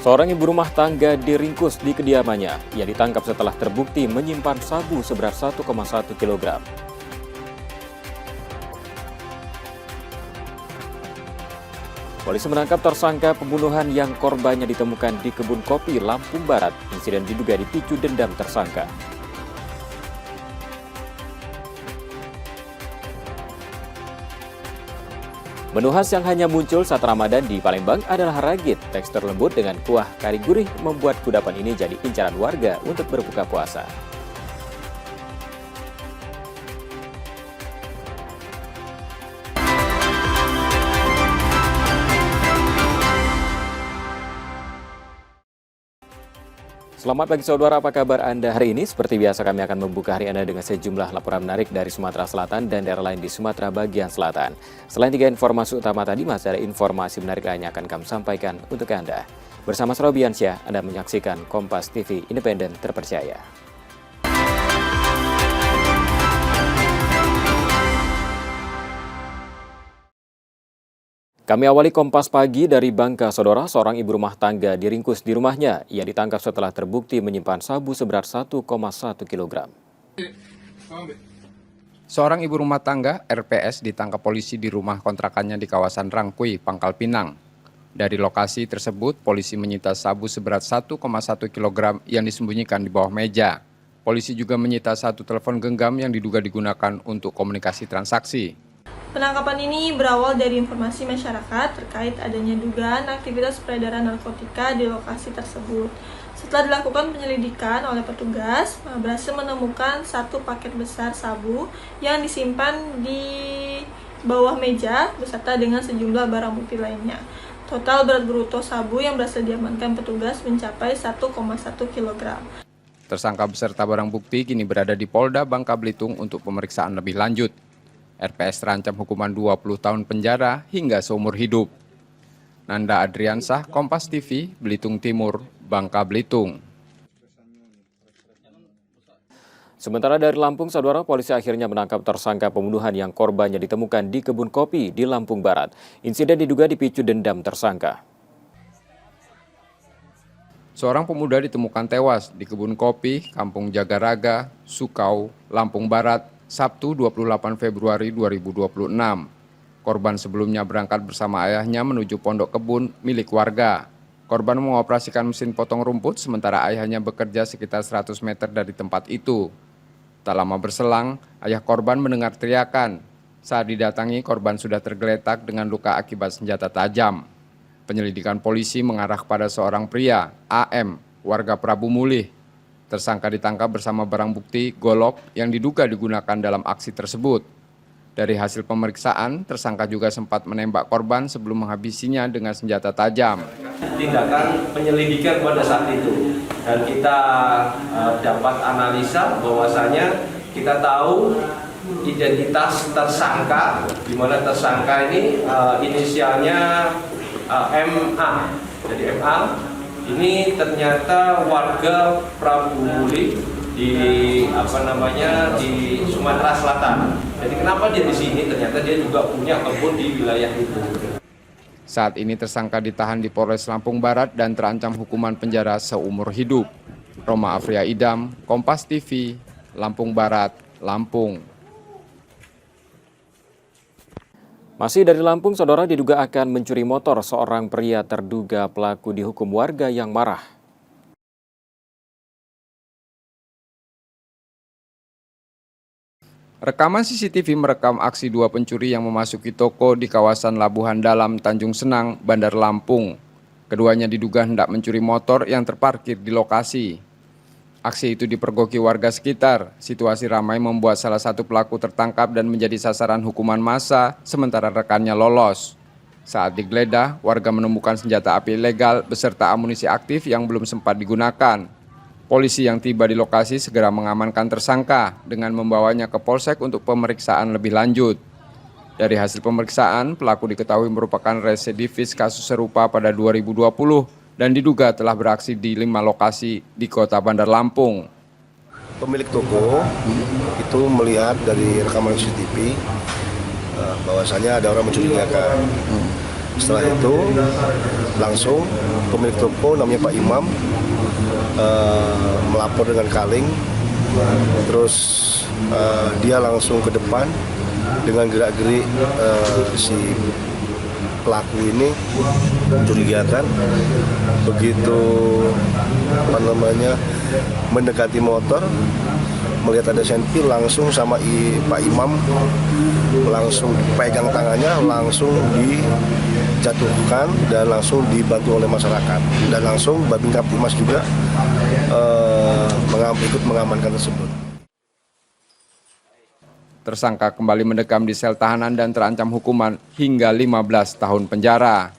Seorang ibu rumah tangga diringkus di kediamannya. Ia ditangkap setelah terbukti menyimpan sabu seberat 1,1 kg. Polisi menangkap tersangka pembunuhan yang korbannya ditemukan di kebun kopi Lampung Barat. Insiden diduga dipicu dendam tersangka. Menu khas yang hanya muncul saat Ramadan di Palembang adalah ragit. Tekstur lembut dengan kuah kari gurih membuat kudapan ini jadi incaran warga untuk berbuka puasa. Selamat pagi saudara, apa kabar Anda hari ini? Seperti biasa kami akan membuka hari Anda dengan sejumlah laporan menarik dari Sumatera Selatan dan daerah lain di Sumatera bagian selatan. Selain 3 informasi utama tadi, masih ada informasi menarik lainnya akan kami sampaikan untuk Anda. Bersama Srobiansyah, Anda menyaksikan Kompas TV Independen Terpercaya. Kami awali Kompas Pagi dari Bangka, saudara. Seorang ibu rumah tangga diringkus di rumahnya. Ia ditangkap setelah terbukti menyimpan sabu seberat 1,1 kg. Seorang ibu rumah tangga, RPS, ditangkap polisi di rumah kontrakannya di kawasan Rangkui, Pangkal Pinang. Dari lokasi tersebut, polisi menyita sabu seberat 1,1 kg yang disembunyikan di bawah meja. Polisi juga menyita satu telepon genggam yang diduga digunakan untuk komunikasi transaksi. Penangkapan ini berawal dari informasi masyarakat terkait adanya dugaan aktivitas peredaran narkotika di lokasi tersebut. Setelah dilakukan penyelidikan oleh petugas, berhasil menemukan satu paket besar sabu yang disimpan di bawah meja beserta dengan sejumlah barang bukti lainnya. Total berat bruto sabu yang berhasil diamankan petugas mencapai 1,1 kg. Tersangka beserta barang bukti kini berada di Polda Bangka Belitung untuk pemeriksaan lebih lanjut. RPS terancam hukuman 20 tahun penjara hingga seumur hidup. Nanda Adriansah, Kompas TV, Belitung Timur, Bangka Belitung. Sementara dari Lampung, saudara, polisi akhirnya menangkap tersangka pembunuhan yang korbannya ditemukan di kebun kopi di Lampung Barat. Insiden diduga dipicu dendam tersangka. Seorang pemuda ditemukan tewas di kebun kopi, Kampung Jagaraga, Sukau, Lampung Barat, Sabtu 28 Februari 2026. Korban sebelumnya berangkat bersama ayahnya menuju pondok kebun milik warga. Korban mengoperasikan mesin potong rumput sementara ayahnya bekerja sekitar 100 meter dari tempat itu. Tak lama berselang, ayah korban mendengar teriakan. Saat didatangi, korban sudah tergeletak dengan luka akibat senjata tajam. Penyelidikan polisi mengarah kepada seorang pria, AM, warga Prabu Mulih. Tersangka ditangkap bersama barang bukti golok yang diduga digunakan dalam aksi tersebut. Dari hasil pemeriksaan, tersangka juga sempat menembak korban sebelum menghabisinya dengan senjata tajam. Tindakan penyelidikan pada saat itu, dan kita dapat analisa bahwasanya kita tahu identitas tersangka, di mana tersangka ini inisialnya MA. Jadi MA ini ternyata warga Prabu Mulih di di Sumatera Selatan. Jadi kenapa dia di sini? Ternyata dia juga punya kebun di wilayah itu. Saat ini tersangka ditahan di Polres Lampung Barat dan terancam hukuman penjara seumur hidup. Roma Afria Idam, Kompas TV, Lampung Barat, Lampung. Masih dari Lampung, saudara, diduga akan mencuri motor. Seorang pria terduga pelaku dihukum warga yang marah. Rekaman CCTV merekam aksi dua pencuri yang memasuki toko di kawasan Labuhan Dalam, Tanjung Senang, Bandar Lampung. Keduanya diduga hendak mencuri motor yang terparkir di lokasi. Aksi itu dipergoki warga sekitar. Situasi ramai membuat salah satu pelaku tertangkap dan menjadi sasaran hukuman massa, sementara rekannya lolos. Saat digeledah, warga menemukan senjata api ilegal beserta amunisi aktif yang belum sempat digunakan. Polisi yang tiba di lokasi segera mengamankan tersangka dengan membawanya ke Polsek untuk pemeriksaan lebih lanjut. Dari hasil pemeriksaan, pelaku diketahui merupakan residivis kasus serupa pada 2020 dan diduga telah beraksi di 5 lokasi di kota Bandar Lampung. Pemilik toko itu melihat dari rekaman CCTV bahwasanya ada orang mencurigakan. Setelah itu langsung pemilik toko namanya Pak Imam melapor dengan kaleng, terus dia langsung ke depan dengan gerak-gerik si pelaku ini mencurigakan. Begitu mendekati motor, melihat ada senpi, langsung sama Pak Imam langsung pegang tangannya, langsung dijatuhkan dan langsung dibantu oleh masyarakat, dan langsung Babin Kaptimas juga ikut mengamankan tersebut. Tersangka kembali mendekam di sel tahanan dan terancam hukuman hingga 15 tahun penjara.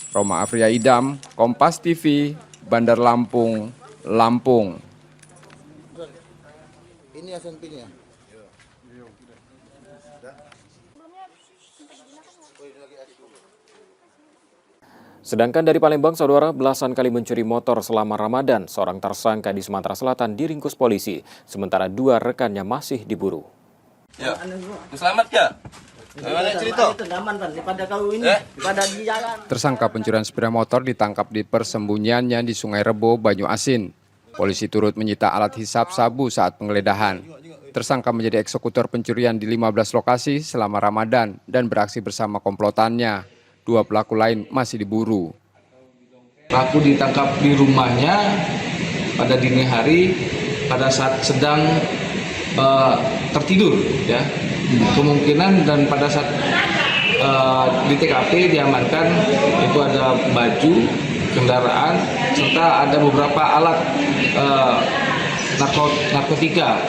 Roma Afria Idam, Kompas TV, Bandar Lampung, Lampung. Ini SNP-nya. Sedangkan dari Palembang, saudara, belasan kali mencuri motor selama Ramadan. Seorang tersangka di Sumatera Selatan diringkus polisi, sementara 2 rekannya masih diburu. Ya, selamat ya. Gimana cerita? Tersangka pencurian sepeda motor ditangkap di persembunyiannya di Sungai Rebo, Banyu Asin. Polisi turut menyita alat hisap sabu saat penggeledahan. Tersangka menjadi eksekutor pencurian di 15 lokasi selama Ramadan dan beraksi bersama komplotannya. 2 pelaku lain masih diburu. Pelaku ditangkap di rumahnya pada dini hari pada saat sedang tertidur, ya. Kemungkinan dan pada saat di TKP diamankan itu ada baju, kendaraan, serta ada beberapa alat narkotika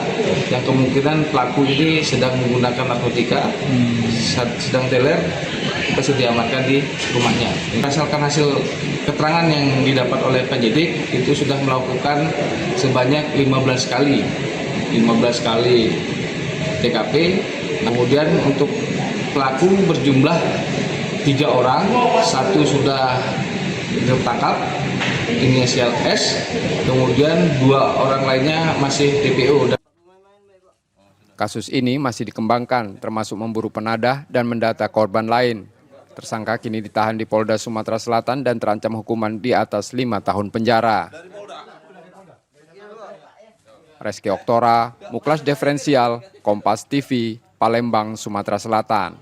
yang kemungkinan pelaku ini sedang menggunakan narkotika, sedang teler. Kita sudah diamankan di rumahnya. Berdasarkan hasil keterangan yang didapat oleh penyidik, itu sudah melakukan sebanyak 15 kali TKP. Kemudian untuk pelaku berjumlah 3 orang, 1 sudah tertangkap, inisial S, kemudian 2 orang lainnya masih DPO. Kasus ini masih dikembangkan, termasuk memburu penadah dan mendata korban lain. Tersangka kini ditahan di Polda Sumatera Selatan dan terancam hukuman di atas 5 tahun penjara. Reski Oktora, Muklas Diferensial, Kompas TV, Palembang, Sumatera Selatan.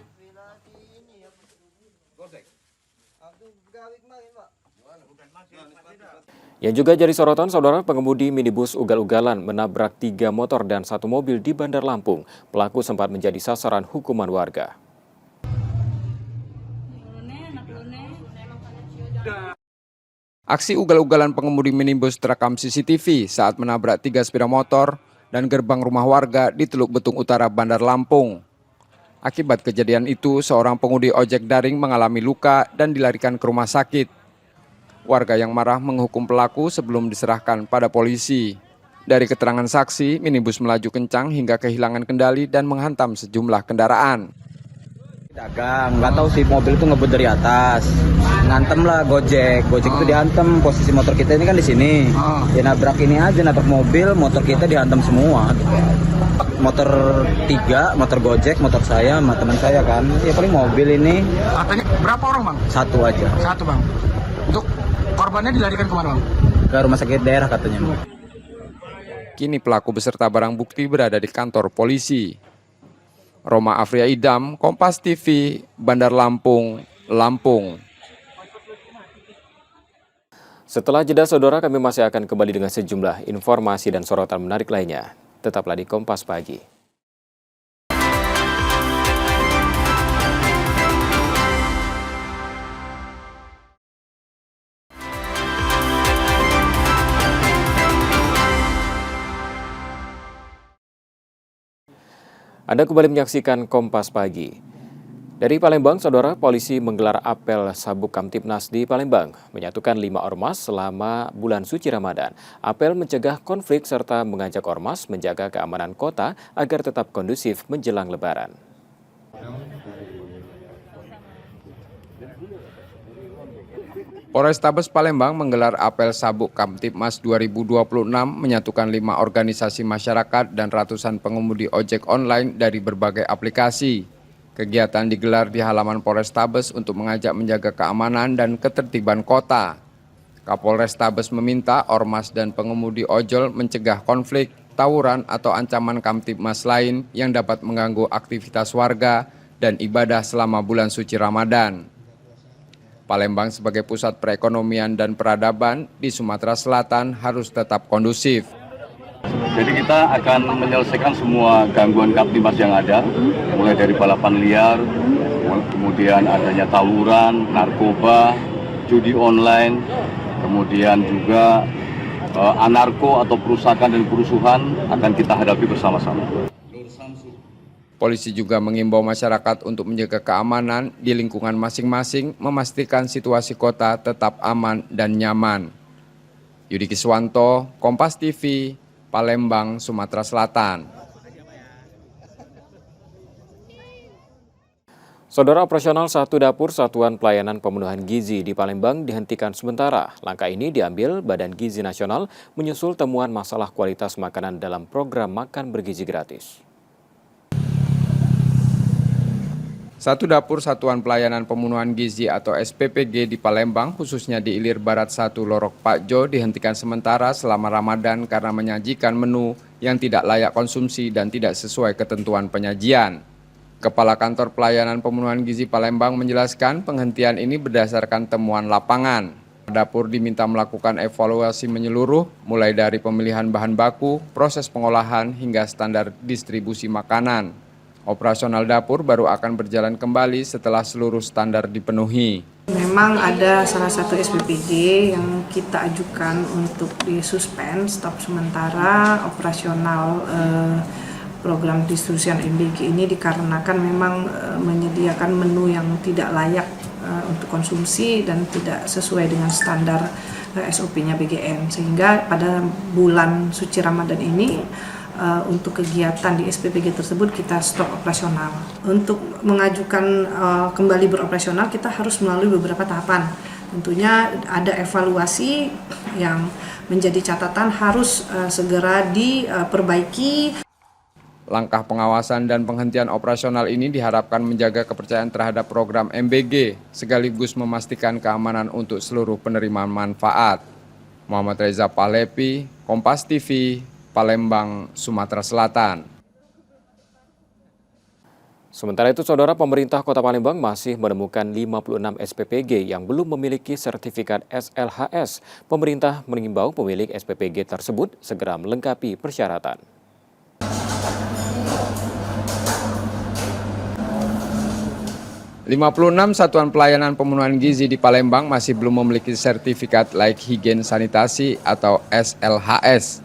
Yang juga jadi sorotan, saudara, pengemudi minibus ugal-ugalan menabrak 3 motor dan 1 mobil di Bandar Lampung. Pelaku sempat menjadi sasaran hukuman warga. Aksi ugal-ugalan pengemudi minibus terekam CCTV saat menabrak 3 sepeda motor dan gerbang rumah warga di Teluk Betung Utara, Bandar Lampung. Akibat kejadian itu, seorang pengemudi ojek daring mengalami luka dan dilarikan ke rumah sakit. Warga yang marah menghukum pelaku sebelum diserahkan pada polisi. Dari keterangan saksi, minibus melaju kencang hingga kehilangan kendali dan menghantam sejumlah kendaraan. Dagang, nggak tahu sih mobil itu ngebut dari atas, ngantem lah Gojek itu dihantem, posisi motor kita ini kan di sini, dia nabrak ini aja, nabrak motor kita dihantam semua. Motor 3, motor Gojek, motor saya, sama teman saya kan, ya paling mobil ini. Katanya berapa orang bang? 1 aja. 1 bang. Untuk korbannya dilarikan kemana bang? Ke rumah sakit daerah katanya. Kini pelaku beserta barang bukti berada di kantor polisi. Roma Afria Idam, Kompas TV, Bandar Lampung, Lampung. Setelah jeda, saudara, kami masih akan kembali dengan sejumlah informasi dan sorotan menarik lainnya. Tetaplah di Kompas Pagi. Anda kembali menyaksikan Kompas Pagi. Dari Palembang, saudara, polisi menggelar apel Sabuk Kamtipnas di Palembang, menyatukan 5 ormas selama bulan suci Ramadan. Apel mencegah konflik serta mengajak ormas menjaga keamanan kota agar tetap kondusif menjelang Lebaran. Polrestabes Palembang menggelar apel Sabuk Kamtipmas 2026 menyatukan 5 organisasi masyarakat dan ratusan pengemudi ojek online dari berbagai aplikasi. Kegiatan digelar di halaman Polrestabes untuk mengajak menjaga keamanan dan ketertiban kota. Kapolrestabes meminta ormas dan pengemudi ojol mencegah konflik, tawuran atau ancaman kamtibmas lain yang dapat mengganggu aktivitas warga dan ibadah selama bulan suci Ramadan. Palembang sebagai pusat perekonomian dan peradaban di Sumatera Selatan harus tetap kondusif. Jadi kita akan menyelesaikan semua gangguan kamtibmas yang ada, mulai dari balapan liar, kemudian adanya tawuran, narkoba, judi online, kemudian juga anarko atau perusakan dan kerusuhan akan kita hadapi bersama-sama. Polisi juga mengimbau masyarakat untuk menjaga keamanan di lingkungan masing-masing, memastikan situasi kota tetap aman dan nyaman. Yudi Kiswanto, Kompas TV, Palembang, Sumatera Selatan. Saudara, operasional satu dapur Satuan Pelayanan Pemenuhan Gizi di Palembang dihentikan sementara. Langkah ini diambil Badan Gizi Nasional menyusul temuan masalah kualitas makanan dalam program Makan Bergizi Gratis. Satu dapur Satuan Pelayanan Pemenuhan Gizi atau SPPG di Palembang, khususnya di Ilir Barat 1 Lorok Pakjo, dihentikan sementara selama Ramadan karena menyajikan menu yang tidak layak konsumsi dan tidak sesuai ketentuan penyajian. Kepala Kantor Pelayanan Pemenuhan Gizi Palembang menjelaskan penghentian ini berdasarkan temuan lapangan. Dapur diminta melakukan evaluasi menyeluruh, mulai dari pemilihan bahan baku, proses pengolahan, hingga standar distribusi makanan. Operasional dapur baru akan berjalan kembali setelah seluruh standar dipenuhi. Memang ada salah satu SPPG yang kita ajukan untuk disuspend stop sementara operasional program distribusian MBG ini dikarenakan memang menyediakan menu yang tidak layak untuk konsumsi dan tidak sesuai dengan standar SOP-nya BGN, sehingga pada bulan suci Ramadan ini untuk kegiatan di SPPG tersebut kita stop operasional. Untuk mengajukan kembali beroperasional kita harus melalui beberapa tahapan. Tentunya ada evaluasi yang menjadi catatan harus segera diperbaiki. Langkah pengawasan dan penghentian operasional ini diharapkan menjaga kepercayaan terhadap program MBG, sekaligus memastikan keamanan untuk seluruh penerima manfaat. Muhammad Reza Palepi, Kompas TV, Palembang, Sumatera Selatan. Sementara itu, Saudara, pemerintah Kota Palembang masih menemukan 56 SPPG yang belum memiliki sertifikat SLHS. Pemerintah mengimbau pemilik SPPG tersebut segera melengkapi persyaratan. ...56 Satuan Pelayanan Pemenuhan Gizi di Palembang masih belum memiliki sertifikat layak higien sanitasi atau SLHS.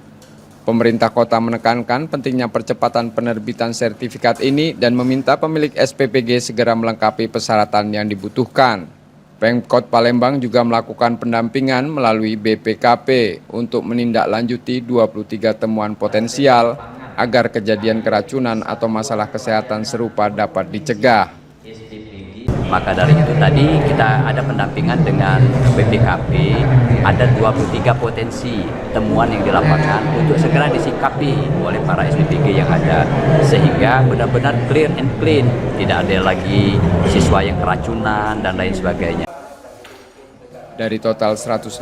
Pemerintah kota menekankan pentingnya percepatan penerbitan sertifikat ini dan meminta pemilik SPPG segera melengkapi persyaratan yang dibutuhkan. Pemkot Palembang juga melakukan pendampingan melalui BPKP untuk menindaklanjuti 23 temuan potensial agar kejadian keracunan atau masalah kesehatan serupa dapat dicegah. Maka dari itu tadi kita ada pendampingan dengan BPKP, ada 23 potensi temuan yang di lapangan untuk segera disikapi oleh para SPPG yang ada, sehingga benar-benar clear and clean, tidak ada lagi siswa yang keracunan dan lain sebagainya. Dari total 186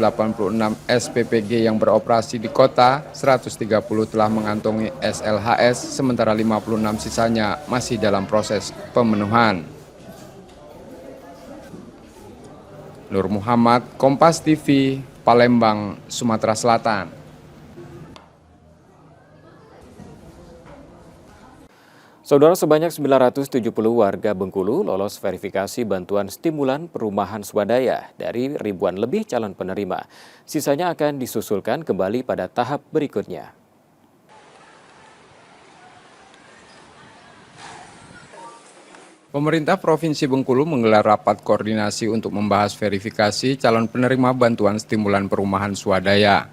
SPPG yang beroperasi di kota, 130 telah mengantongi SLHS, sementara 56 sisanya masih dalam proses pemenuhan. Nur Muhammad, Kompas TV, Palembang, Sumatera Selatan. Saudara, sebanyak 970 warga Bengkulu lolos verifikasi bantuan stimulan perumahan swadaya dari ribuan lebih calon penerima. Sisanya akan disusulkan kembali pada tahap berikutnya. Pemerintah Provinsi Bengkulu menggelar rapat koordinasi untuk membahas verifikasi calon penerima bantuan stimulan perumahan swadaya.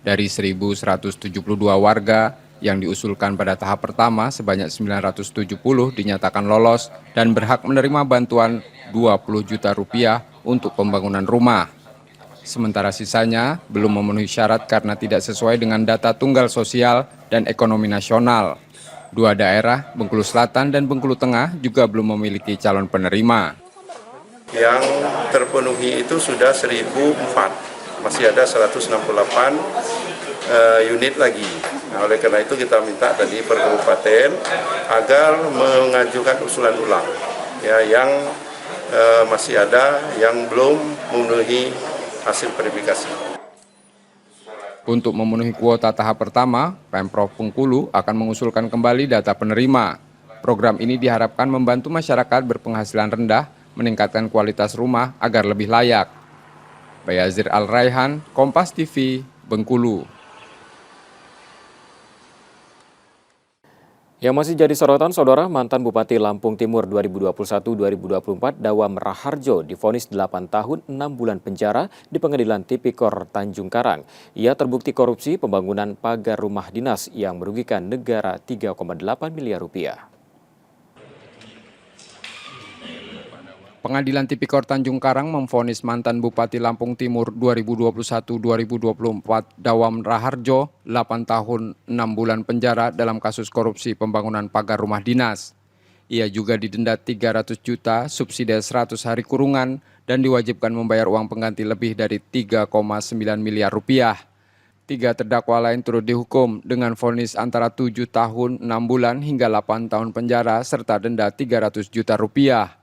Dari 1.172 warga yang diusulkan pada tahap pertama, sebanyak 970 dinyatakan lolos dan berhak menerima bantuan 20 juta rupiah untuk pembangunan rumah. Sementara sisanya belum memenuhi syarat karena tidak sesuai dengan data tunggal sosial dan ekonomi nasional. Dua daerah, Bengkulu Selatan dan Bengkulu Tengah, juga belum memiliki calon penerima. Yang terpenuhi itu sudah 1.004, masih ada 168 unit lagi. Nah, oleh karena itu kita minta tadi per kabupaten agar mengajukan usulan ulang, ya, yang masih ada yang belum memenuhi hasil verifikasi. Untuk memenuhi kuota tahap pertama, Pemprov Bengkulu akan mengusulkan kembali data penerima. Program ini diharapkan membantu masyarakat berpenghasilan rendah meningkatkan kualitas rumah agar lebih layak. Bayazir Al-Raihan, Kompas TV, Bengkulu. Yang masih jadi sorotan, Saudara, mantan Bupati Lampung Timur 2021-2024 Dawam Raharjo divonis 8 tahun 6 bulan penjara di Pengadilan Tipikor Tanjung Karang. Ia terbukti korupsi pembangunan pagar rumah dinas yang merugikan negara 3,8 miliar rupiah. Pengadilan Tipikor Tanjung Karang memvonis mantan Bupati Lampung Timur 2021-2024 Dawam Raharjo 8 tahun 6 bulan penjara dalam kasus korupsi pembangunan pagar rumah dinas. Ia juga didenda 300 juta, subsidi 100 hari kurungan, dan diwajibkan membayar uang pengganti lebih dari 3,9 miliar rupiah. 3 terdakwa lain turut dihukum dengan vonis antara 7 tahun 6 bulan hingga 8 tahun penjara serta denda 300 juta rupiah.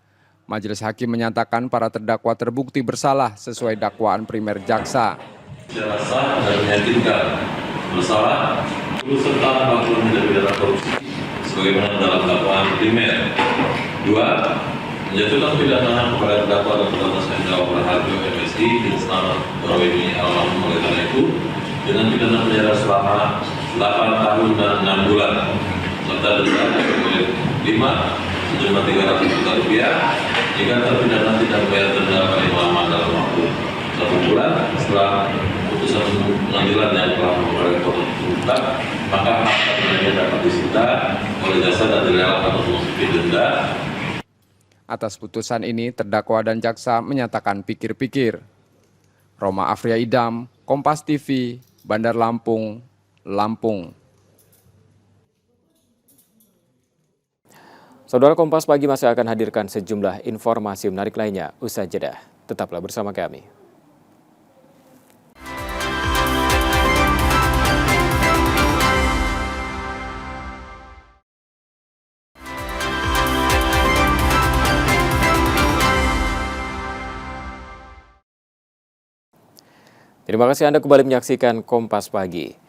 Majelis Hakim menyatakan para terdakwa terbukti bersalah sesuai dakwaan primer jaksa. Secara sah dan meyakinkan bersalah serta melakukan tindak pidana korupsi sebagaimana dalam dakwaan primer. 2. Menjatuhkan pidana kepada terdakwa dan terdakwa Dawam Raharjo MSI dan selamat Barawi almarhum. Oleh karena itu dengan pidana penjara selama 8 tahun dan 6 bulan serta denda oleh 5 sejumlah 300 juta rupiah jika terpidana tidak membayar denda paling lama dalam waktu 1 bulan setelah putusan pengadilan yang telah memperoleh tuntutan, maka harta bendanya dapat disita oleh jasa dan direlakan untuk mengikuti denda. Atas putusan ini, terdakwa dan jaksa menyatakan pikir-pikir. Roma Afria Idam, Kompas TV, Bandar Lampung, Lampung. Saudara, Kompas Pagi masih akan hadirkan sejumlah informasi menarik lainnya. Usai jeda, tetaplah bersama kami. Terima kasih Anda kembali menyaksikan Kompas Pagi.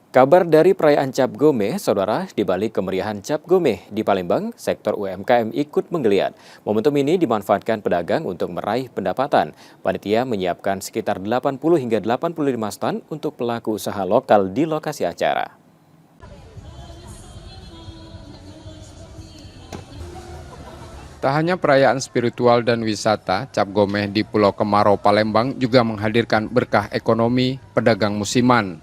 Kabar dari perayaan Cap Gomeh, Saudara, di balik kemeriahan Cap Gomeh di Palembang, sektor UMKM ikut menggeliat. Momentum ini dimanfaatkan pedagang untuk meraih pendapatan. Panitia menyiapkan sekitar 80 hingga 85 stand untuk pelaku usaha lokal di lokasi acara. Tak hanya perayaan spiritual dan wisata, Cap Gomeh di Pulau Kemarau, Palembang juga menghadirkan berkah ekonomi pedagang musiman.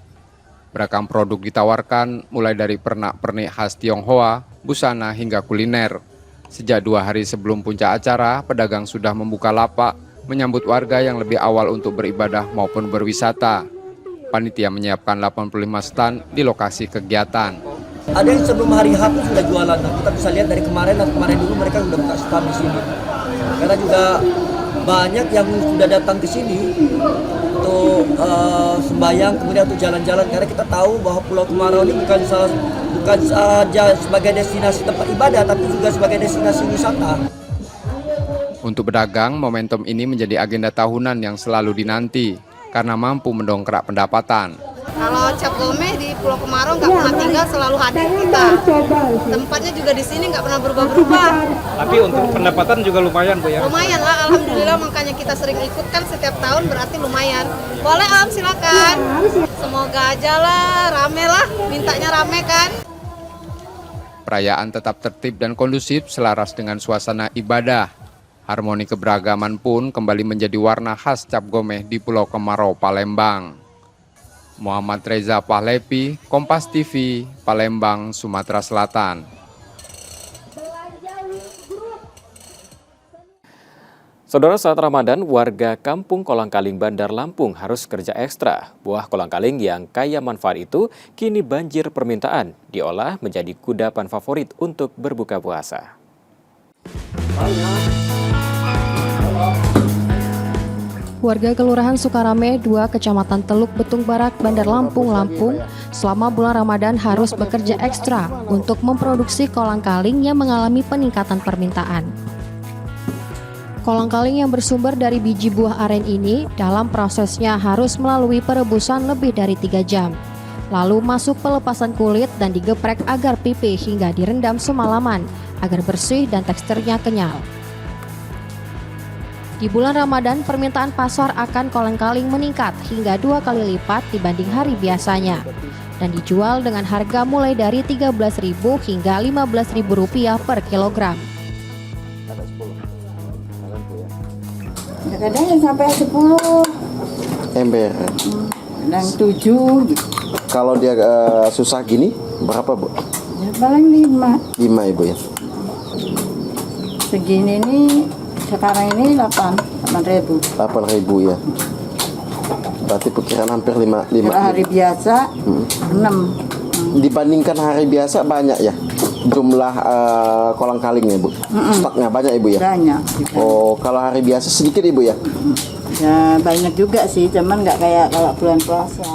Beragam produk ditawarkan, mulai dari pernak-pernik khas Tionghoa, busana hingga kuliner. Sejak 2 hari sebelum puncak acara, pedagang sudah membuka lapak, menyambut warga yang lebih awal untuk beribadah maupun berwisata. Panitia menyiapkan 85 stand di lokasi kegiatan. Ada yang sebelum hari H pun sudah jualan. Nah, kita bisa lihat dari kemarin dulu mereka sudah buka stand di sini. Karena juga banyak yang sudah datang ke sini untuk sembahyang, kemudian untuk jalan-jalan, karena kita tahu bahwa Pulau Kemarau ini bukan saja sebagai destinasi tempat ibadah, tapi juga sebagai destinasi wisata. Untuk pedagang, momentum ini menjadi agenda tahunan yang selalu dinanti karena mampu mendongkrak pendapatan. Kalau Cap Gomeh di Pulau Kemarau nggak pernah tinggal, selalu hadir kita. Tempatnya juga di sini nggak pernah berubah-berubah. Tapi untuk pendapatan juga lumayan, Bu, ya? Lumayan lah, alhamdulillah, makanya kita sering ikut kan setiap tahun, berarti lumayan. Boleh Om, silakan. Semoga aja lah, rame lah, mintanya rame kan. Perayaan tetap tertib dan kondusif selaras dengan suasana ibadah. Harmoni keberagaman pun kembali menjadi warna khas Cap Gomeh di Pulau Kemarau, Palembang. Muhammad Reza Pahlepi, Kompas TV, Palembang, Sumatera Selatan. Saudara, saat Ramadan, warga kampung Kolang-Kaling, Bandar Lampung harus kerja ekstra. Buah kolang-kaling yang kaya manfaat itu kini banjir permintaan, diolah menjadi kudapan favorit untuk berbuka puasa. Warga Kelurahan Sukarame 2, Kecamatan Teluk Betung Barat, Bandar Lampung, Lampung, selama bulan Ramadan harus bekerja ekstra untuk memproduksi kolang-kaling yang mengalami peningkatan permintaan. Kolang-kaling yang bersumber dari biji buah aren ini dalam prosesnya harus melalui perebusan lebih dari 3 jam. Lalu masuk pelepasan kulit dan digeprek agar pipih hingga direndam semalaman agar bersih dan teksturnya kenyal. Di bulan Ramadan, permintaan pasar akan kolang-kaling meningkat hingga 2 kali lipat dibanding hari biasanya dan dijual dengan harga mulai dari Rp13.000 hingga Rp15.000 per kilogram. Kadang yang sampai 10 ember dan 7 gitu. Kalau dia susah gini berapa, Bu? Ya, paling 5 Ibu ya. Segini ini sekarang ini 8.000 ya. Berarti perkiraan hampir 5. Kalau hari biasa 6. Dibandingkan hari biasa banyak ya jumlah kolang-kalingnya, Bu? Stoknya banyak, Ibu ya? Banyak. Oh, kalau hari biasa sedikit, Ibu ya? Ya banyak juga sih, cuman nggak kayak kalau bulan puasa.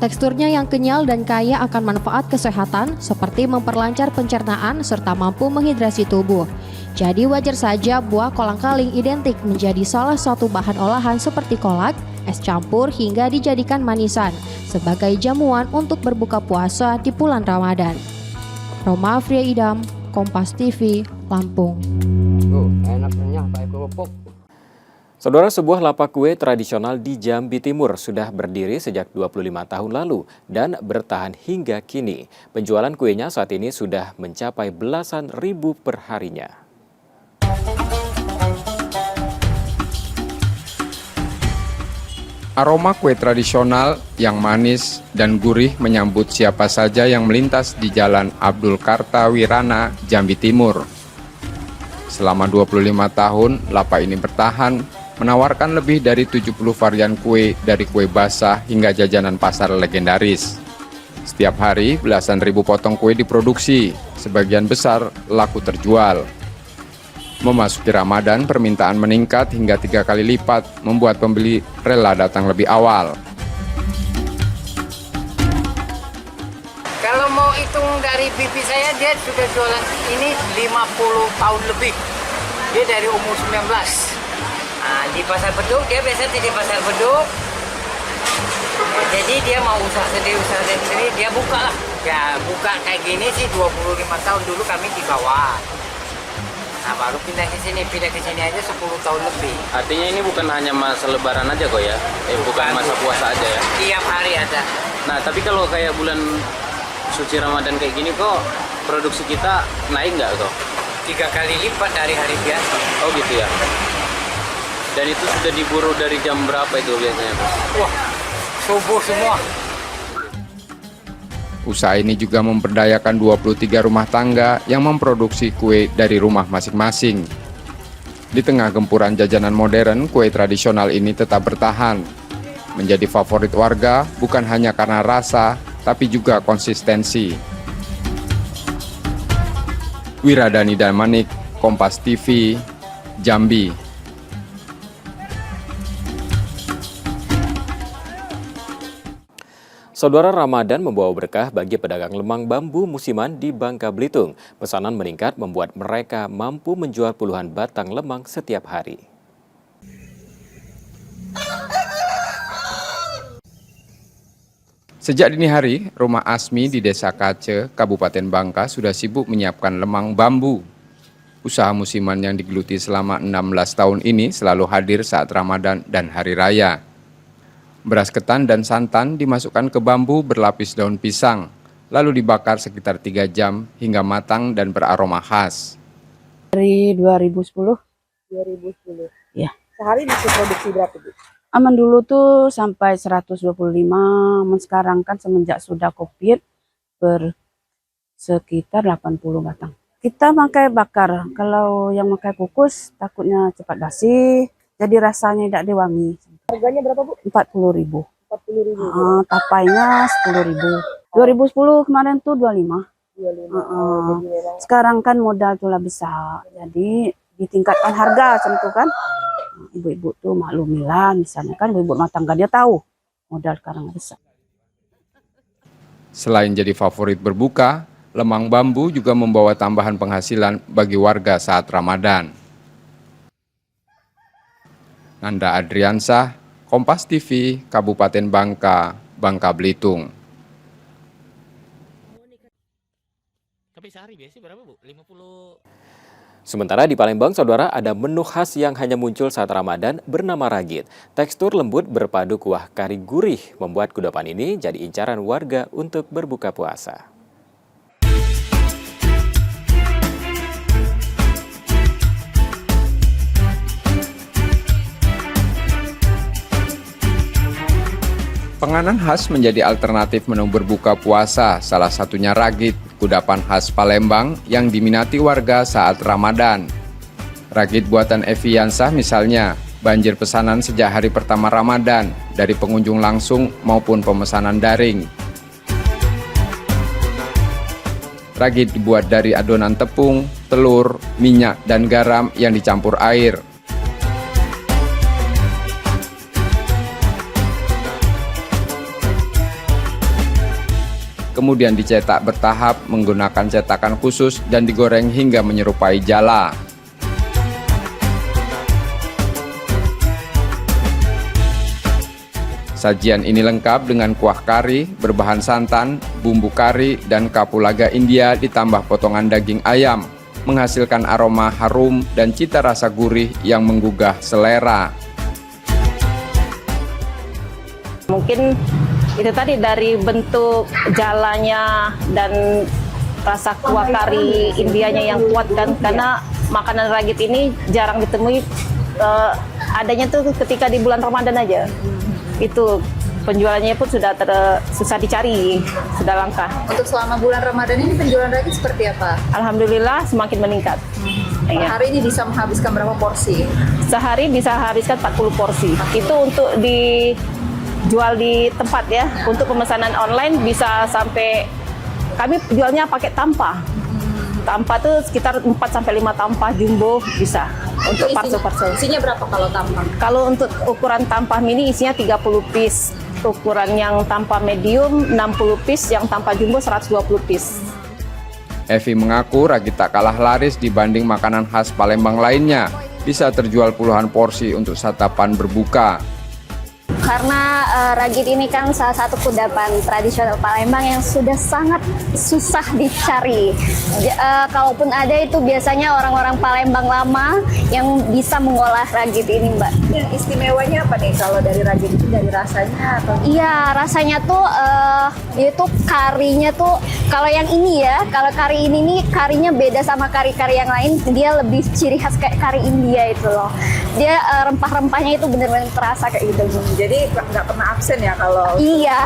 Teksturnya yang kenyal dan kaya akan manfaat kesehatan seperti memperlancar pencernaan serta mampu menghidrasi tubuh. Jadi wajar saja buah kolang-kaling identik menjadi salah satu bahan olahan seperti kolak, es campur hingga dijadikan manisan sebagai jamuan untuk berbuka puasa di bulan Ramadan. Roma Afria Idam, Kompas TV, Lampung. Enaknya pakai kerupuk. Saudara, sebuah lapak kue tradisional di Jambi Timur sudah berdiri sejak 25 tahun lalu dan bertahan hingga kini. Penjualan kuenya saat ini sudah mencapai belasan ribu per harinya. Aroma kue tradisional yang manis dan gurih menyambut siapa saja yang melintas di Jalan Abdul Kartawirana, Jambi Timur. Selama 25 tahun, lapak ini bertahan, menawarkan lebih dari 70 varian kue dari kue basah hingga jajanan pasar legendaris. Setiap hari, belasan ribu potong kue diproduksi, sebagian besar laku terjual. Memasuki Ramadan, permintaan meningkat hingga 3 kali lipat, membuat pembeli rela datang lebih awal. Kalau mau hitung dari pipi saya, dia sudah jualan ini 50 tahun lebih. Dia dari umur 19. Nah, di Pasar Beduk, dia biasa di Pasar Beduk. Jadi dia mau usaha sendiri, dia buka lah. Ya, buka kayak gini sih 25 tahun dulu kami di bawah. Nah, baru pindah ke sini aja 10 tahun lebih. Artinya ini bukan hanya masa lebaran aja kok ya? Bukan masa puasa aja ya? Tiap hari ada. Nah, tapi kalau kayak bulan suci Ramadan kayak gini kok, produksi kita naik nggak kok? 3 kali lipat dari hari biasa. Oh gitu ya? Dan itu sudah diburu dari jam berapa itu biasanya, Pak? Wah, subuh semua. Usaha ini juga memberdayakan 23 rumah tangga yang memproduksi kue dari rumah masing-masing. Di tengah gempuran jajanan modern, kue tradisional ini tetap bertahan. Menjadi favorit warga bukan hanya karena rasa, tapi juga konsistensi. Wiradani Damanik, Kompas TV, Jambi. Saudara, Ramadan membawa berkah bagi pedagang lemang bambu musiman di Bangka Belitung. Pesanan meningkat membuat mereka mampu menjual puluhan batang lemang setiap hari. Sejak dini hari, rumah Asmi di Desa Kace, Kabupaten Bangka sudah sibuk menyiapkan lemang bambu. Usaha musiman yang digeluti selama 16 tahun ini selalu hadir saat Ramadan dan Hari Raya. Beras ketan dan santan dimasukkan ke bambu berlapis daun pisang, lalu dibakar sekitar 3 jam hingga matang dan beraroma khas. Dari 2010. Ya. Sehari bisa produksi berapa, Bu? Aman dulu tuh sampai 125, sekarang kan semenjak sudah Covid sekitar 80 batang. Kita pakai bakar. Kalau yang pakai kukus takutnya cepat basi, jadi rasanya tidak diwangi. Harganya berapa, Bu? 40.000. 40.000. Tapainya 10.000. 2010 kemarin tuh 25. 25. Sekarang kan modal tuh lah besar, jadi ditingkatkan harga macam itu kan. Ibu-ibu tuh maklumilah, misalnya kan ibu-ibu rumah tangga dia tahu modal sekarang besar. Selain jadi favorit berbuka, lemang bambu juga membawa tambahan penghasilan bagi warga saat Ramadan. Nanda Adriansah, Kompas TV, Kabupaten Bangka, Bangka Belitung. Tapi sehari biasanya berapa, Bu? 50. Sementara di Palembang, saudara, ada menu khas yang hanya muncul saat Ramadan bernama ragit. Tekstur lembut berpadu kuah kari gurih membuat kudapan ini jadi incaran warga untuk berbuka puasa. Penganan khas menjadi alternatif menu berbuka puasa, salah satunya ragit, kudapan khas Palembang yang diminati warga saat Ramadan. Ragit buatan Evi Yansah misalnya, banjir pesanan sejak hari pertama Ramadan, dari pengunjung langsung maupun pemesanan daring. Ragit dibuat dari adonan tepung, telur, minyak, dan garam yang dicampur air. Kemudian dicetak bertahap menggunakan cetakan khusus dan digoreng hingga menyerupai jala. Sajian ini lengkap dengan kuah kari, berbahan santan, bumbu kari, dan kapulaga India ditambah potongan daging ayam, menghasilkan aroma harum dan cita rasa gurih yang menggugah selera. Mungkin itu tadi dari bentuk jalannya dan rasa kuah kari Indianya yang kuat kan, karena makanan ragit ini jarang ditemui, adanya tuh ketika di bulan Ramadan aja. Itu penjualannya pun sudah susah dicari, sudah langka. Untuk selama bulan Ramadan ini penjualan ragit seperti apa? Alhamdulillah semakin meningkat. Per hari ini bisa menghabiskan berapa porsi? Sehari bisa habiskan 40 porsi. Itu untuk dijual di tempat ya. Untuk pemesanan online bisa sampai, kami jualnya pakai tampah. Tampah tuh sekitar 4-5 tampah jumbo bisa untuk parcel-parcel. Isinya berapa kalau tampah? Kalau untuk ukuran tampah mini isinya 30 piece. Ukuran yang tampah medium 60 piece, yang tampah jumbo 120 piece. Evi mengaku ragit tak kalah laris dibanding makanan khas Palembang lainnya. Bisa terjual puluhan porsi untuk santapan berbuka. Karena ragit ini kan salah satu kudapan tradisional Palembang yang sudah sangat susah dicari. Kalaupun ada itu biasanya orang-orang Palembang lama yang bisa mengolah ragit ini, Mbak. Yang istimewanya apa nih kalau dari ragit itu, dari rasanya atau? Iya, rasanya tuh itu karinya tuh, kalau yang ini ya, kalau kari ini nih karinya beda sama kari-kari yang lain, dia lebih ciri khas kayak kari India itu loh. Dia rempah-rempahnya itu benar-benar terasa kayak gitu. Jadi nggak pernah absen ya kalau? Iya,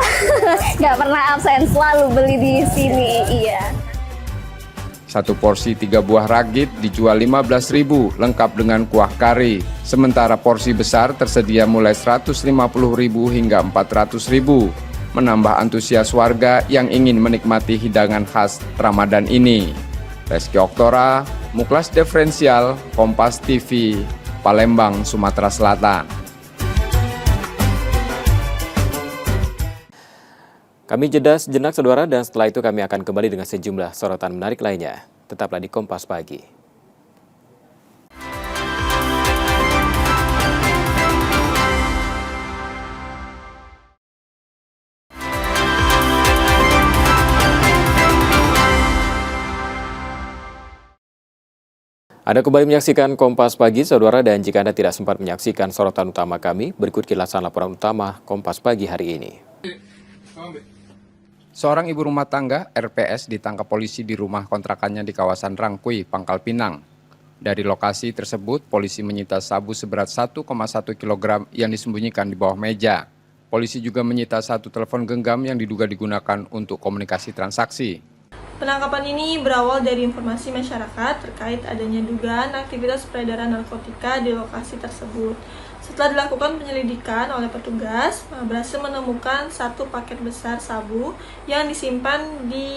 nggak pernah absen, selalu beli di sini, iya. Satu porsi 3 buah ragit dijual 15.000 lengkap dengan kuah kari. Sementara porsi besar tersedia mulai 150.000 hingga 400.000. Menambah antusias warga yang ingin menikmati hidangan khas Ramadan ini. Reski Oktora, Muklas Diferensial, Kompas TV, Palembang, Sumatera Selatan. Kami jeda sejenak, saudara, dan setelah itu kami akan kembali dengan sejumlah sorotan menarik lainnya. Tetaplah di Kompas Pagi. Anda kembali menyaksikan Kompas Pagi, saudara, dan jika Anda tidak sempat menyaksikan sorotan utama kami, berikut kilasan laporan utama Kompas Pagi hari ini. Seorang ibu rumah tangga, RPS, ditangkap polisi di rumah kontrakannya di kawasan Rangkui, Pangkal Pinang. Dari lokasi tersebut, polisi menyita sabu seberat 1,1 kg yang disembunyikan di bawah meja. Polisi juga menyita 1 telepon genggam yang diduga digunakan untuk komunikasi transaksi. Penangkapan ini berawal dari informasi masyarakat terkait adanya dugaan aktivitas peredaran narkotika di lokasi tersebut. Setelah dilakukan penyelidikan oleh petugas, berhasil menemukan 1 paket besar sabu yang disimpan di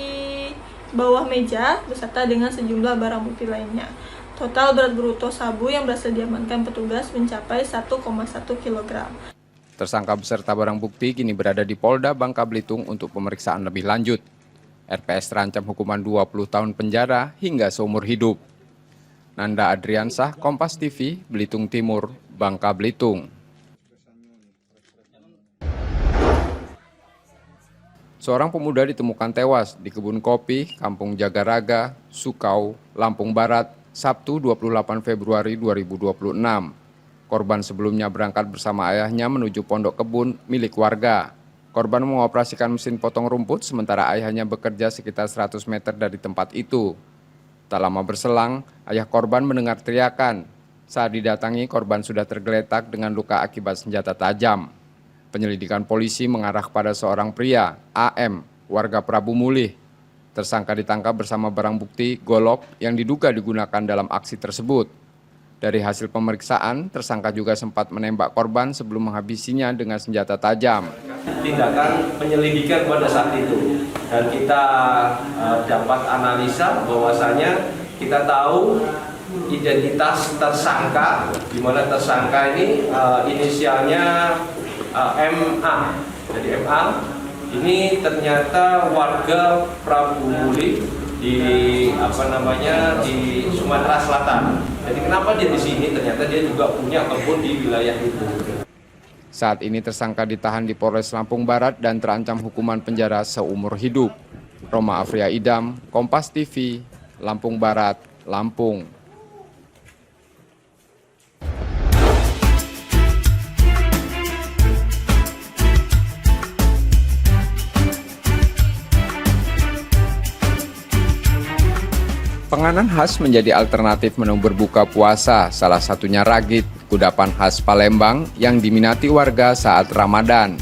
bawah meja beserta dengan sejumlah barang bukti lainnya. Total berat bruto sabu yang berhasil diamankan petugas mencapai 1,1 kg. Tersangka beserta barang bukti kini berada di Polda Bangka Belitung untuk pemeriksaan lebih lanjut. RPS terancam hukuman 20 tahun penjara hingga seumur hidup. Nanda Adriansah, Kompas TV, Belitung Timur, Bangka Belitung. Seorang pemuda ditemukan tewas di kebun kopi, Kampung Jagaraga, Sukau, Lampung Barat, Sabtu 28 Februari 2026. Korban sebelumnya berangkat bersama ayahnya menuju pondok kebun milik warga. Korban mengoperasikan mesin potong rumput sementara ayahnya bekerja sekitar 100 meter dari tempat itu. Tak lama berselang, ayah korban mendengar teriakan. Saat didatangi, korban sudah tergeletak dengan luka akibat senjata tajam. Penyelidikan polisi mengarah kepada seorang pria, AM, warga Prabu Mulih. Tersangka ditangkap bersama barang bukti golok yang diduga digunakan dalam aksi tersebut. Dari hasil pemeriksaan, tersangka juga sempat menembak korban sebelum menghabisinya dengan senjata tajam. Tindakan penyelidikan pada saat itu, dan kita dapat analisa bahwasanya kita tahu identitas tersangka, di mana tersangka ini inisialnya MA. Jadi MA ini ternyata warga Prabu Mulih di Sumatera Selatan. Jadi kenapa dia di sini? Ternyata dia juga punya kebun di wilayah itu. Saat ini tersangka ditahan di Polres Lampung Barat dan terancam hukuman penjara seumur hidup. Roma Afria Idam, Kompas TV, Lampung Barat, Lampung. Penganan khas menjadi alternatif menu berbuka puasa, salah satunya ragit, kudapan khas Palembang yang diminati warga saat Ramadan.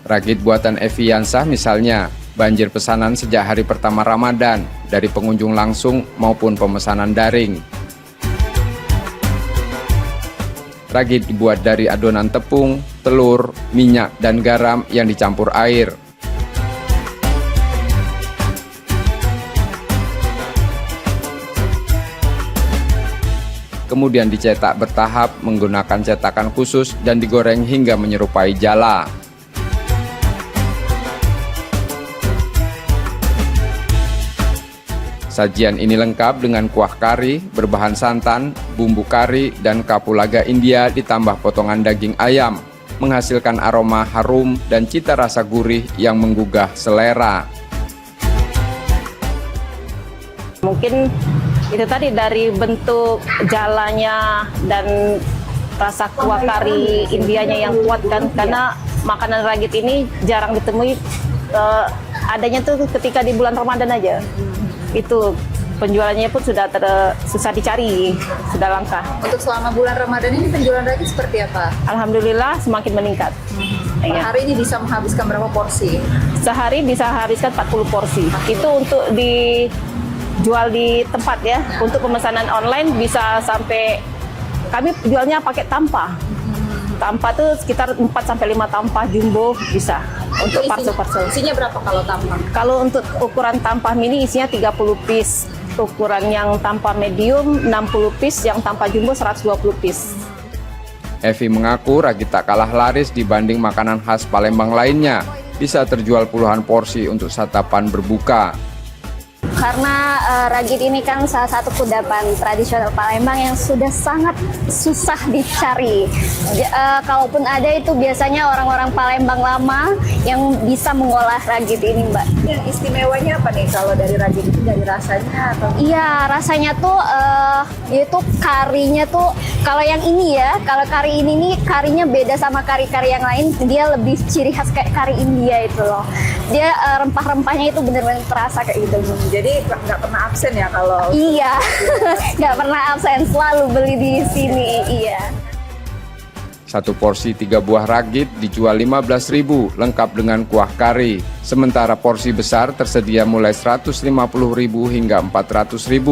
Ragit buatan Evi Yansah misalnya, banjir pesanan sejak hari pertama Ramadan, dari pengunjung langsung maupun pemesanan daring. Ragit dibuat dari adonan tepung, telur, minyak, dan garam yang dicampur air. Kemudian dicetak bertahap menggunakan cetakan khusus dan digoreng hingga menyerupai jala. Sajian ini lengkap dengan kuah kari, berbahan santan, bumbu kari, dan kapulaga India ditambah potongan daging ayam, menghasilkan aroma harum dan cita rasa gurih yang menggugah selera. Mungkin itu tadi dari bentuk jalannya dan rasa kuah kari Indianya yang kuat kan, karena makanan ragit ini jarang ditemui, adanya tuh ketika di bulan Ramadan aja. Itu penjualannya pun sudah susah dicari, sudah langka. Untuk selama bulan Ramadan ini penjualan ragit seperti apa? Alhamdulillah semakin meningkat. Per hari ini bisa menghabiskan berapa porsi? Sehari bisa habiskan 40 porsi. Itu untuk dijual di tempat ya. Untuk pemesanan online bisa sampai, kami jualnya pakai tampah. Tampah tuh sekitar 4-5 tampah jumbo bisa. Untuk parcel-parcel. Isinya berapa kalau tampah? Kalau untuk ukuran tampah mini isinya 30 piece. Ukuran yang tampah medium 60 piece, yang tampah jumbo 120 piece. Evi mengaku ragit tak kalah laris dibanding makanan khas Palembang lainnya. Bisa terjual puluhan porsi untuk santapan berbuka. Karena ragit ini kan salah satu kudapan tradisional Palembang yang sudah sangat susah dicari. Kalaupun ada itu biasanya orang-orang Palembang lama yang bisa mengolah ragit ini, Mbak. Yang istimewanya apa nih kalau dari ragit itu, dari rasanya atau? Iya, rasanya tuh yaitu karinya tuh, kalau yang ini ya, kalau kari ini nih karinya beda sama kari-kari yang lain, dia lebih ciri khas kayak kari India itu loh. Dia rempah-rempahnya itu benar-benar terasa kayak gitu. Jadi nggak pernah absen ya kalau? Iya, nggak pernah absen, selalu beli di sini, iya. Satu porsi 3 buah ragit dijual Rp15.000 lengkap dengan kuah kari. Sementara porsi besar tersedia mulai Rp150.000 hingga Rp400.000.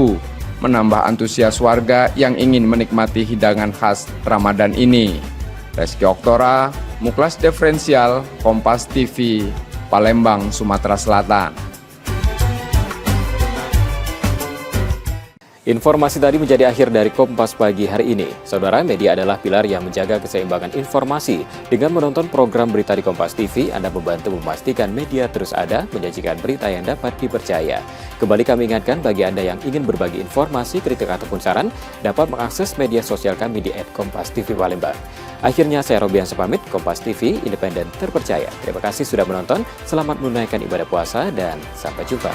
Menambah antusias warga yang ingin menikmati hidangan khas Ramadan ini. Reski Oktora, Muklas Diferensial, Kompas TV, Palembang, Sumatera Selatan. Informasi tadi menjadi akhir dari Kompas Pagi hari ini. Saudara, media adalah pilar yang menjaga keseimbangan informasi. Dengan menonton program berita di Kompas TV, Anda membantu memastikan media terus ada, menyajikan berita yang dapat dipercaya. Kembali kami ingatkan bagi Anda yang ingin berbagi informasi, kritik ataupun saran, dapat mengakses media sosial kami di @kompastv Palembang. Akhirnya saya Robian sepamit, Kompas TV, independen terpercaya. Terima kasih sudah menonton, selamat menunaikan ibadah puasa dan sampai jumpa.